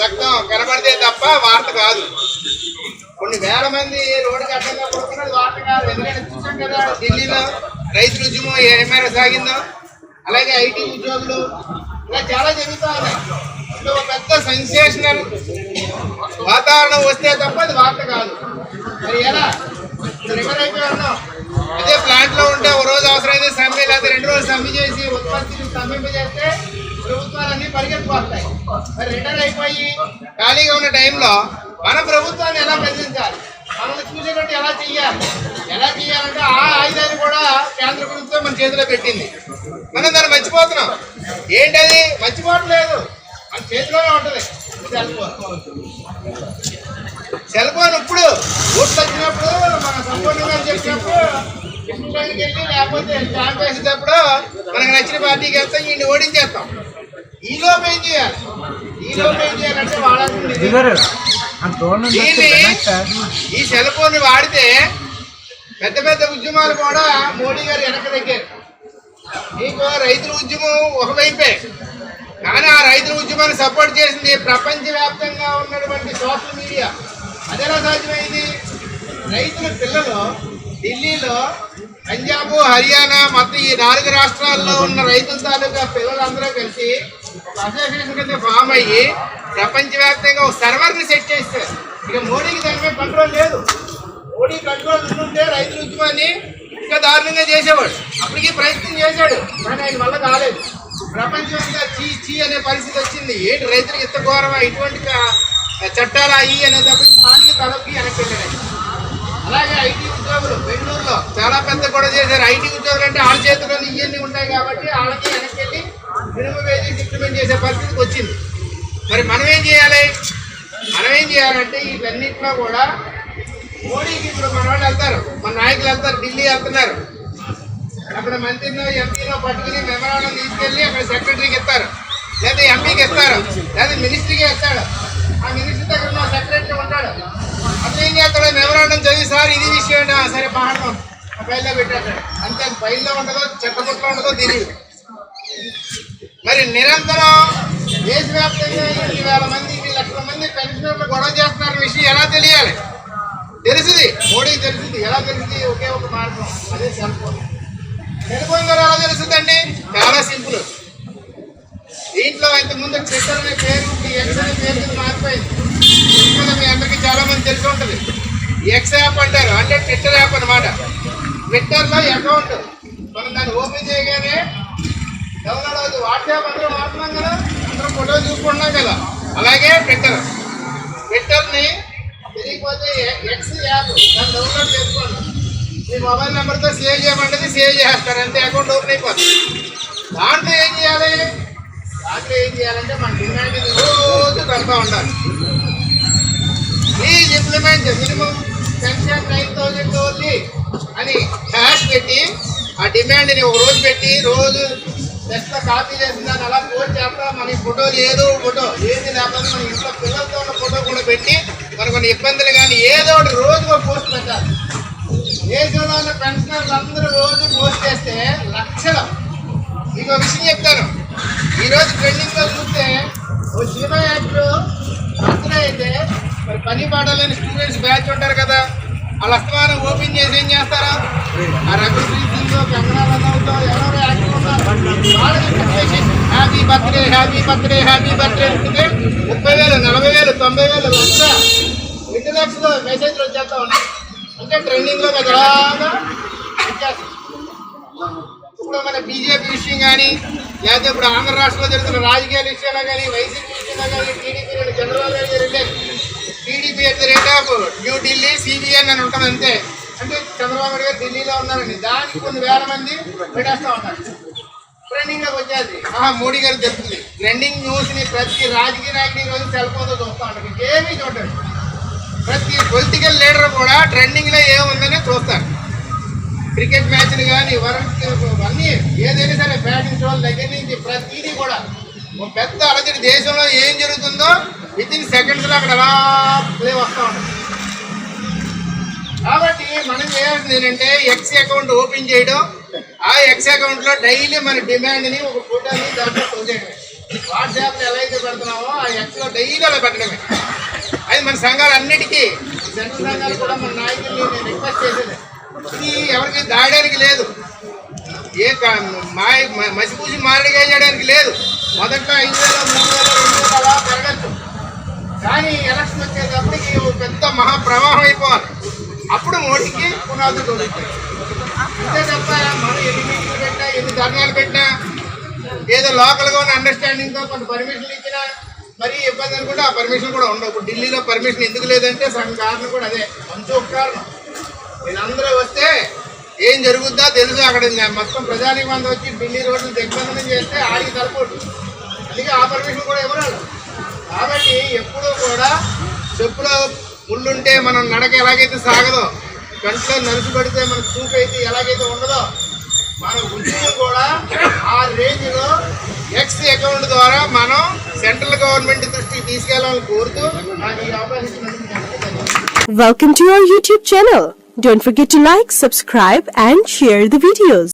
రక్తం కనబడితే తప్ప వార్త కాదు. కొన్ని వేల మంది రోడ్డుకి అడ్డంగా పడుతున్నది వార్త కాదు. ఎందుకంటే చూసాం కదా ఢిల్లీలో రైతుల ఉద్యమం ఏమైనా సాగిందో, అలాగే ఐటీ ఉద్యోగులు, ఇలా చాలా జరుగుతూ ఉన్నాయి. ఒక పెద్ద సెన్సేషనల్ వాతావరణం వస్తే తప్ప అది వార్త కాదు. మరి ఎలా రివర్ అయిపోయి ఉన్నాం. అదే ప్లాంట్ లో ఉంటే ఒక రోజు అవసరమైతే సమ్మె, లేదా 2 రోజులు సమ్మె చేసి ఉత్పత్తిని స్తంభింపజేస్తే ప్రభుత్వాలన్నీ పరిగెత్తిపోతాయి. మరి రిటర్న్ అయిపోయి ఖాళీగా ఉన్న టైంలో మన ప్రభుత్వాన్ని ఎలా ప్రశ్నించాలి, మనల్ని చూసేటట్టు ఎలా చేయాలంటే ఆ ఆయుధాన్ని కూడా కేంద్ర ప్రభుత్వం మన చేతిలో పెట్టింది. మనం దాన్ని మర్చిపోతున్నాం. ఏంటది? మర్చిపోవట్లేదు, మన చేతిలోనే ఉంటుంది సెల్ ఫోన్. ఇప్పుడు ఓట్లు వచ్చినప్పుడు మన సంపూర్ణంగా చెప్పినప్పుడు కృష్ణకి వెళ్ళి లేకపోతే స్టాంప్ వేసేటప్పుడు మనకు నచ్చిన పార్టీకి వెళ్తాం, ఈయన్ని ఓడించేస్తాం. ఈలోపు ఏం చేయాలంటే ఈ సెల్ ఫోన్ వాడితే పెద్ద పెద్ద ఉద్యమాలు కూడా మోడీ గారు వెనక దగ్గర. మీకు రైతుల ఉద్యమం ఒకవైపే, కానీ ఆ రైతుల ఉద్యమాన్ని సపోర్ట్ చేసింది ప్రపంచవ్యాప్తంగా ఉన్నటువంటి సోషల్ మీడియా. అదేలా సాధ్యమైంది? రైతుల పిల్లలు ఢిల్లీలో, పంజాబ్, హర్యానా మొత్తం ఈ 4 రాష్ట్రాల్లో ఉన్న రైతుల తాలూకా పిల్లలందరూ కలిసి ఒక అసోసియేషన్ కింద ఫామ్ అయ్యి ప్రపంచవ్యాప్తంగా ఒక సర్వర్ని సెట్ చేస్తారు. ఇక మోడీకి దాని మీద కంట్రోల్ లేదు. మోడీ కంట్రోల్ ఉంటే రైతుల ఉద్యమాన్ని ఇంకా దారుణంగా చేసేవాడు. అప్పటికీ ప్రయత్నం చేశాడు, కానీ ఆయన వల్ల కాలేదు. ప్రపంచంగా చీ అనే పరిస్థితి వచ్చింది. ఏంటి రైతులకు ఇంత ఘోరమా, ఇటువంటి చట్టాలు అయ్యి అనేటప్పుడు దానికి తలకి వెనక్కి వెళ్ళాడు. అలాగే ఐటీ ఉద్యోగులు బెంగళూరులో చాలా పెద్ద గొడవ చేశారు. ఐటీ ఉద్యోగులు అంటే వాళ్ళ చేతిలో ఇవన్నీ ఉంటాయి కాబట్టి వాళ్ళకి వెనక్కి వెళ్ళి మినిమం వేజెస్ ఇంప్లిమెంట్ చేసే పరిస్థితికి వచ్చింది. మరి మనం ఏం చేయాలంటే వీటన్నింటిలో కూడా మోడీకి ఇప్పుడు మన వాళ్ళు వెళ్తారు, మన నాయకులు వెళ్తారు, ఢిల్లీ వెళ్తున్నారు. అక్కడ మంత్రినో ఎంపీనో పట్టుకుని మెమరాండం తీసుకెళ్ళి అక్కడ సెక్రటరీకి ఇస్తారు, లేదా ఎంపీకి ఇస్తారు, లేదా మినిస్ట్రీకి ఇస్తాడు. ఆ మినిస్ట్రీ దగ్గర ఉన్న సెక్రటరీ ఉంటాడు. అతను ఏం చేస్తాడు? మెమరాండం చదివి, సార్ ఇది విషయం, సరే పాడతాం, ఆ ఫైల్లో పెట్టేస్తాడు. అంతే. ఫైల్లో ఉండదో చెట్టబుట్లో ఉండదో తెలియదు. మరి నిరంతరం దేశవ్యాప్తంగా 8,000 మంది 2 లక్షల మంది పెన్షనర్లు గొడవ చేస్తున్న విషయం ఎలా తెలియాలి? తెలుసుది, మోడీకి తెలుసుది. ఎలా తెలుసుది? ఒకే ఒక మార్గం, అదే సెల్ ఫోన్. సెల్ ఫోన్ ద్వారా ఎలా తెలుస్తుందండి? చాలా సింపుల్. దీంట్లో ఇంతకుముందు ట్విట్టర్ అనే పేరు, ఎక్స్ అనే పేరు మీద మారిపోయింది. మీ అందరికీ చాలా మంది తెలిసి ఉంటుంది. ఎక్స్ యాప్ అంటారు, అంటే ట్విట్టర్ యాప్ అనమాట. ట్విట్టర్లో అకౌంట్ మనం దాన్ని ఓపెన్ చేయగానే డౌన్లోడ్ అవుతుంది. వాట్సాప్ అందరూ వాడుతున్నాం కదా, అందరూ ఫోటో చూసుకుంటున్నాం కదా, అలాగే ట్విట్టర్ని తెలియకపోతే ఎక్స్ యాప్ దాన్ని డౌన్లోడ్ చేసుకోండి. మీ మొబైల్ నెంబర్తో సేవ్ చేయమంటే సేవ్ చేస్తారు, అంతే, అకౌంట్ ఓపెన్ అయిపోతుంది. దాంట్లో ఏం చేయాలంటే మన డిమాండ్ రోజు కడతా ఉండాలి. Please implement minimum pension 9,000 only అని హ్యాష్ పెట్టి ఆ డిమాండ్ని ఒక రోజు పెట్టి రోజు జస్ట్ కాపీ చేసిన దాన్ని అలా పోస్ట్ చేస్తా. మన ఫోటోలు ఏది లేకపోతే మన ఇంట్లో పిల్లలతో ఉన్న ఫోటో కూడా పెట్టి మనకు కొన్ని ఇబ్బందులు కానీ ఏదో ఒకటి రోజు పోస్ట్ పెట్టాలి. దేశంలో ఉన్న పెన్షనర్లు అందరూ రోజు పోస్ట్ చేస్తే లక్షలు. మీకు ఒక విషయం చెప్తాను. ఈరోజు ట్రెండింగ్లో చూస్తే ఓ సినిమా యాక్టర్ బర్త్డే అయితే మరి పని పాడాలని స్టూడెంట్స్ బ్యాచ్ ఉంటారు కదా, వాళ్ళ అస్తమానం ఓపెన్ చేసి ఏం చేస్తారా? ఆ రఘుశ్రీ సింగ్, కంగనా రనౌతో ఎవరో యాక్టర్ ఉన్నారు, వాళ్ళకి హ్యాపీ బర్త్డే అంటే 30,000, 40,000, 90,000, లక్ష, 2 లక్షలు మెసేజ్లు వచ్చేస్తా ఉన్నాయి. అంటే ట్రెండింగ్లో అలాగా వచ్చేస్తాయి. ఇప్పుడు మన బీజేపీ విషయం కానీ, లేకపోతే ఇప్పుడు ఆంధ్ర రాష్ట్రంలో జరుగుతున్న రాజకీయాల విషయంలో కానీ, వైసీపీ విషయంలో కానీ, టీడీపీ చంద్రబాబు నాయుడు గారు TDP at the rate of New Delhi CBN అని ఉంటుంది అంతే. అంటే చంద్రబాబు నాయుడు గారు ఢిల్లీలో ఉన్నారండి, దానికి కొన్ని వేల మంది పెట్టేస్తూ ఉన్నారు. ట్రెండింగ్లోకి వచ్చేది మోడీ గారు తెలుస్తుంది. ట్రెండింగ్ న్యూస్ని ప్రతి రాజకీయ నాయకుడి రోజు సెల్ ఫోన్తో చూస్తూ ఉంటారు, ఇంకేమీ చూడండి. ప్రతి పొలిటికల్ లీడర్ కూడా ట్రెండింగ్లో ఏముందని చూస్తారు. క్రికెట్ మ్యాచ్లు కానీ అన్నీ ఏదైనా సరే, ఫ్యాషన్ షోల దగ్గర నుంచి ప్రతిదీ కూడా ఒక పెద్ద అలజడి. దేశంలో ఏం జరుగుతుందో వితిన్ సెకండ్స్లో అక్కడ అలా ప్లే వస్తూ ఉంటుంది. కాబట్టి మనం చేయాల్సింది ఏంటంటే ఎక్స్ అకౌంట్ ఓపెన్ చేయడం, ఆ ఎక్స్ అకౌంట్లో డైలీ మన డిమాండ్ని ఒక ఫోటోని దాంట్లో పోసేయడం. వాట్సాప్ ఎలా అయితే పెడుతున్నామో ఆ ఎక్స్ లో డైలీ అలా పెట్టడమే. అది మన సంఘాలన్నిటికీ, సెంట్రల్ సంఘాలు కూడా మన నాయకుల్ని నేను రిక్వెస్ట్ చేసేది, ఇది ఎవరికి దాయడానికి లేదు, ఏ మసిపూసి మారడిగా చేయడానికి లేదు. మొదట్లో 5,000, 3,000, 2,000 అలా పెరగచ్చు, కానీ ఎలక్షన్ వచ్చేటప్పటికి పెద్ద మహాప్రవాహం అయిపోవాలి. అప్పుడు మోడీకి పునాదులు దొరుకుతాయి. అంతే తప్ప మనం ఎన్ని మీటింగ్లు పెట్టినా, ఎన్ని ధర్నాలు పెట్టినా, ఏదో లోకల్గా ఉన్న అండర్స్టాండింగ్తో కొంత పర్మిషన్లు ఇచ్చినా మరీ ఇబ్బంది అనుకుంటే ఆ పర్మిషన్ కూడా ఉండవు. ఇప్పుడు ఢిల్లీలో పర్మిషన్ ఎందుకు లేదంటే సగం కారణం కూడా అదే, మంచి ఒక కారణం. వీళ్ళందరూ వస్తే ఏం జరుగుద్దో తెలుసు. అక్కడ మొత్తం ప్రజానిబంధం వచ్చి ఢిల్లీ రోడ్లు దిగ్బంధనం చేస్తే ఆడికి తలపోటు, అందుకే ఆ పర్మిషన్ కూడా ఇవ్వరాదు. కాబట్టి ఎప్పుడూ కూడా చెప్పులో ముళ్ళుంటే మనం నడక ఎలాగైతే సాగదో, కంట్లో నలుసు పడితే మనకు చూపు అయితే ఎలాగైతే ఉండదో, మన ఉద్యోగం కూడా ఆ రేంజ్లో ఎక్స్ అకౌంట్ ద్వారా మనం సెంట్రల్ గవర్నమెంట్ దృష్టికి తీసుకెళ్లాలని కోరుతూ నాకు ఈ అవకాశం ఇచ్చినందుకు Welcome to our YouTube channel. Don't forget to like, subscribe and share the videos.